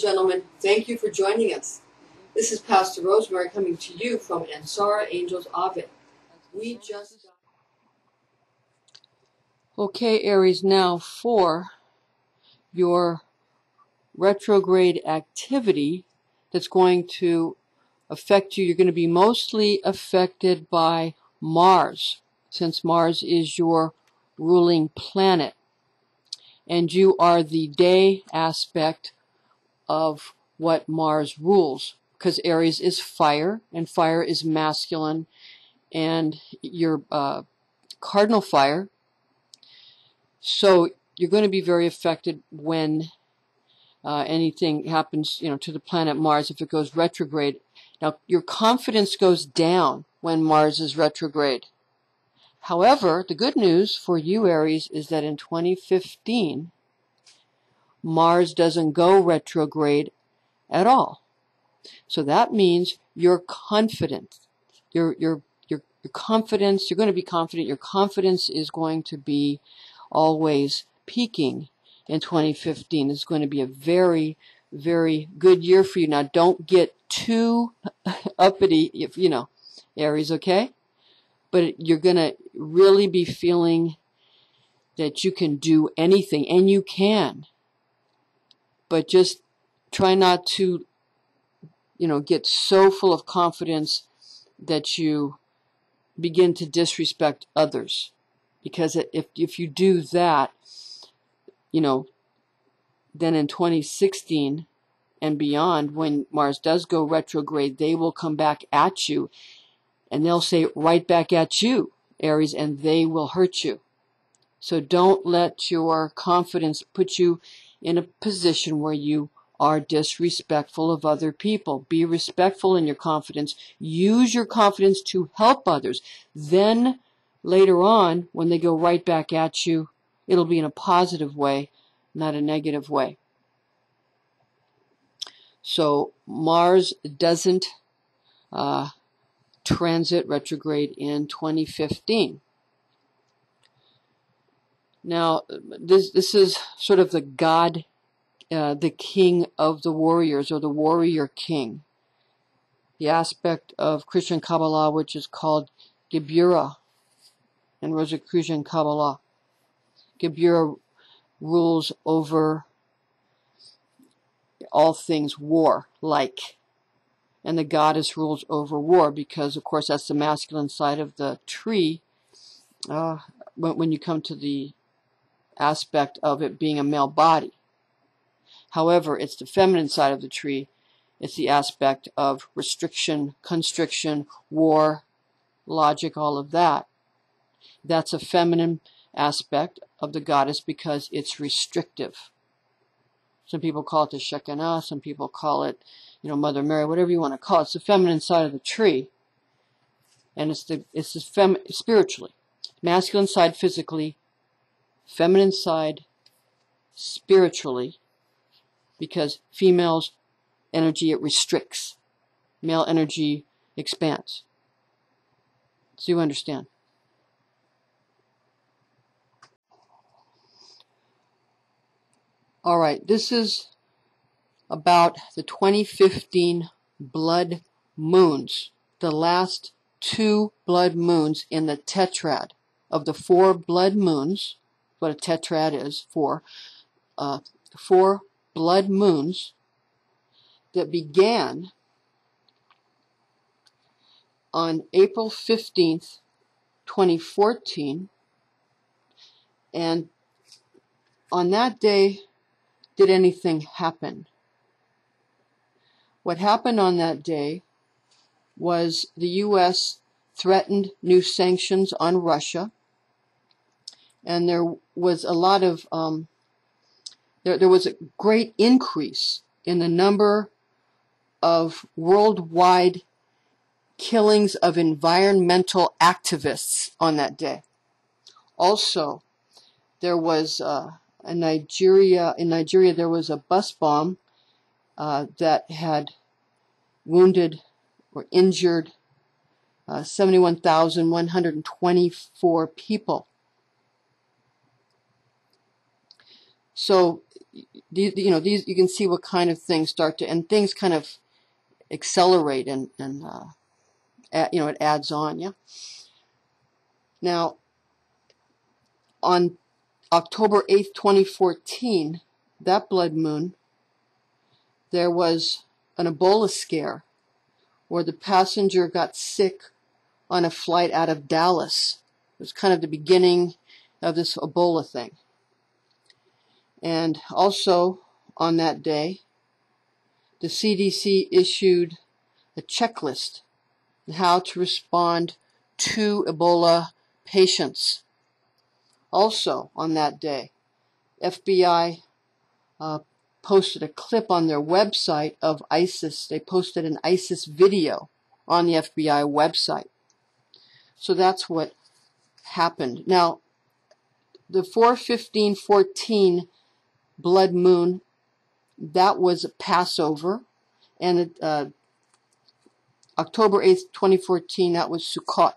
gentlemen, thank you for joining us. This is Pastor Rosemary coming to you from Ansara Angels Ovid. Okay, Aries, now for your retrograde activity that's going to affect you. You're going to be mostly affected by Mars, since Mars is your ruling planet. And you are the day aspect of what Mars rules, because Aries is fire, and fire is masculine, and your cardinal fire. So you're going to be very affected when anything happens, to the planet Mars if it goes retrograde. Now, your confidence goes down when Mars is retrograde. However, the good news for you, Aries, is that in 2015, Mars doesn't go retrograde at all. So that means you're confident. Your confidence, you're going to be confident. Your confidence is going to be always peaking in 2015. It's going to be a very, very good year for you. Now, don't get too uppity, if Aries, okay? But you're going to really be feeling that you can do anything, and you can. But just try not to, get so full of confidence that you begin to disrespect others. Because if you do that, then in 2016 and beyond, when Mars does go retrograde, they will come back at you. And they'll say right back at you, Aries, and they will hurt you. So don't let your confidence put you in a position where you are disrespectful of other people. Be respectful in your confidence. Use your confidence to help others. Then later on, when they go right back at you, it'll be in a positive way, not a negative way. So Mars doesn't transit retrograde in 2015. Now, this is sort of the god, the king of the warriors, or the warrior king. The aspect of Christian Kabbalah, which is called Geburah in Rosicrucian Kabbalah. Geburah rules over all things war-like. And the goddess rules over war because, of course, that's the masculine side of the tree when you come to the aspect of it being a male body. However, it's the feminine side of the tree. It's the aspect of restriction, constriction, war, logic, all of that. That's a feminine aspect of the goddess because it's restrictive. Some people call it the Shekinah, some people call it, Mother Mary, whatever you want to call it. It's the feminine side of the tree, and it's the spiritually. Masculine side physically, feminine side spiritually, because female's energy, it restricts. Male energy expands. So you understand. All right, this is about the 2015 blood moons, the last 2 blood moons in the tetrad. Of the 4 blood moons, what a tetrad is, 4 blood moons that began on April 15th, 2014, and on that day, did anything happen? What happened on that day was the U.S. threatened new sanctions on Russia, and there was a lot of there was a great increase in the number of worldwide killings of environmental activists on that day. Also, there was in Nigeria there was a bus bomb that had wounded or injured 71,124 people. So these you can see what kind of things start to, and things kind of accelerate, and it adds on. Yeah. Now, on October 8th, 2014, that blood moon, there was an Ebola scare where the passenger got sick on a flight out of Dallas. It was kind of the beginning of this Ebola thing. And also on that day, the CDC issued a checklist on how to respond to Ebola patients. Also on that day, FBI posted a clip on their website of ISIS. They posted an ISIS video on the FBI website. So that's what happened. Now, the 4/15/14 blood moon, that was Passover, and October 8th, 2014, that was Sukkot.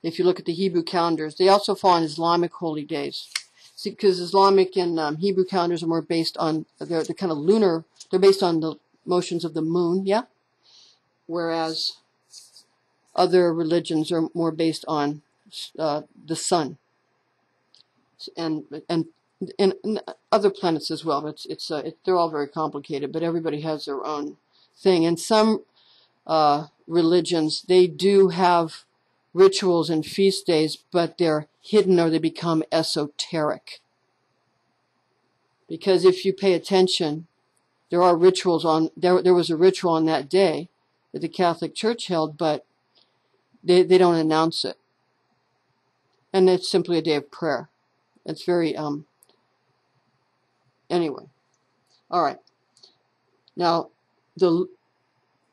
If you look at the Hebrew calendars, they also fall on Islamic holy days. See, because Islamic and Hebrew calendars are more based on, they're kind of lunar, they're based on the motions of the moon, yeah? Whereas other religions are more based on the sun and other planets as well. But they're all very complicated, but everybody has their own thing. And some religions, they do have rituals and feast days, but they're hidden or they become esoteric. Because if you pay attention, there are rituals on, there was a ritual on that day that the Catholic Church held, but they don't announce it. And it's simply a day of prayer. It's very, anyway. All right. Now, the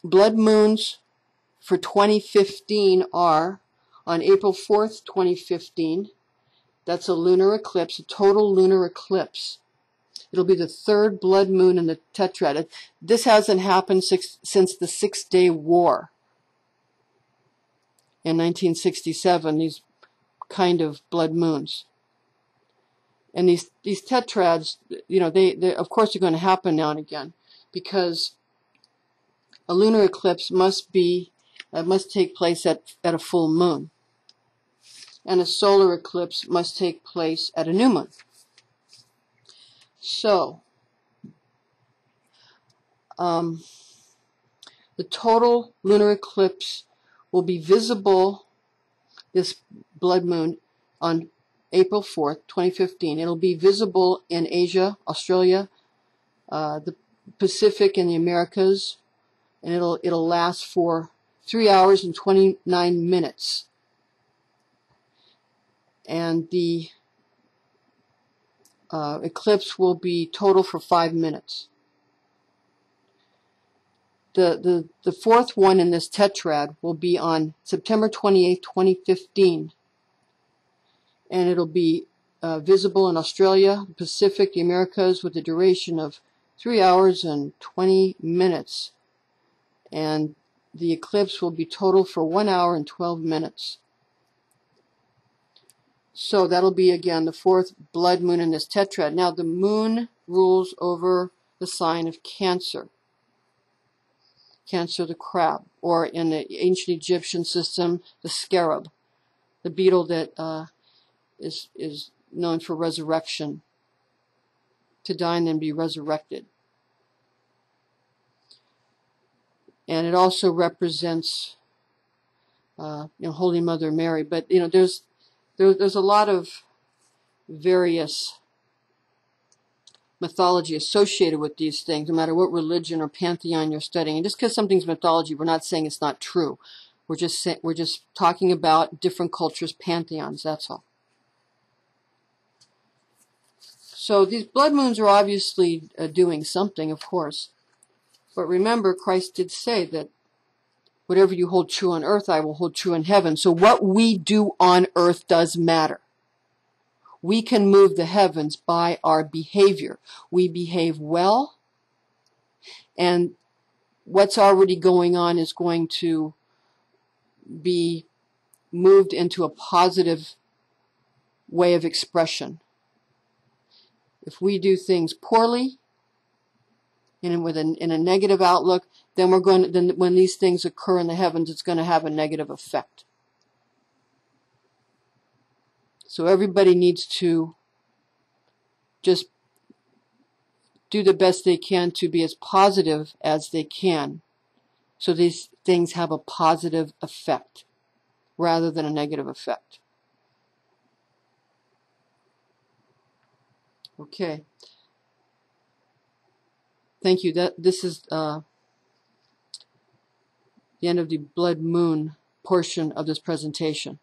blood moons for 2015 are on April 4th, 2015. That's a lunar eclipse, a total lunar eclipse. It'll be the third blood moon in the tetrad. This hasn't happened since the Six-Day War in 1967, these kind of blood moons. And these tetrads, they of course are going to happen now and again, because a lunar eclipse must take place at a full moon, and a solar eclipse must take place at a new moon. So, the total lunar eclipse will be visible, this blood moon, on April 4th, 2015. It'll be visible in Asia, Australia, the Pacific, and the Americas, and it'll last for 3 hours and 29 minutes. And the eclipse will be total for 5 minutes. The fourth one in this tetrad will be on September 28th, 2015. And it'll be visible in Australia, the Pacific, the Americas, with a duration of 3 hours and 20 minutes. And the eclipse will be total for 1 hour and 12 minutes. So that'll be, again, the fourth blood moon in this tetrad. Now, the moon rules over the sign of Cancer. Cancer, the crab, or in the ancient Egyptian system, the scarab, the beetle that is known for resurrection, to die and then be resurrected. And it also represents Holy Mother Mary. But there's a lot of various mythology associated with these things, no matter what religion or pantheon you're studying. And just because something's mythology, we're not saying it's not true. We're just talking about different cultures' pantheons. That's all. So these blood moons are obviously doing something, of course. But remember, Christ did say that whatever you hold true on earth, I will hold true in heaven. So what we do on earth does matter. We can move the heavens by our behavior. We behave well, and what's already going on is going to be moved into a positive way of expression. If we do things poorly and in a negative outlook, then when these things occur in the heavens, it's going to have a negative effect. So everybody needs to just do the best they can to be as positive as they can, so these things have a positive effect rather than a negative effect. Okay. Thank you. This is the end of the blood moon portion of this presentation.